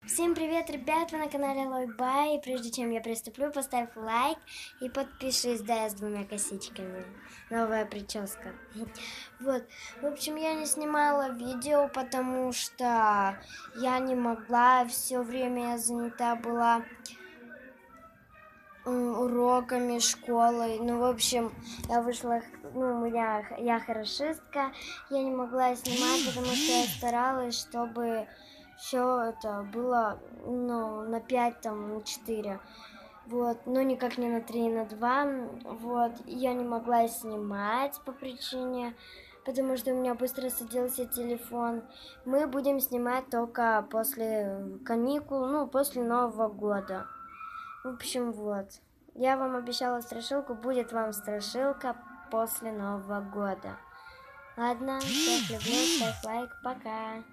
Всем привет, ребят! Вы на канале Лойбай. И прежде чем я приступлю, поставь лайк и подпишись. Да, я с двумя косичками. Новая прическа. Вот. В общем, я не снимала видео, потому что я не могла. Все время я занята была уроками, школой. Ну, в общем, я вышла, я хорошистка. Я не могла снимать, потому что я старалась, чтобы все это было, на 5, на 4. Вот, но никак не на 3, на 2. Вот, я не могла снимать по причине, потому что у меня быстро садился телефон. Мы будем снимать только после каникул, после Нового года. В общем, вот. Я вам обещала страшилку, будет вам страшилка после Нового года. Ладно, всех люблю, ставь лайк, пока.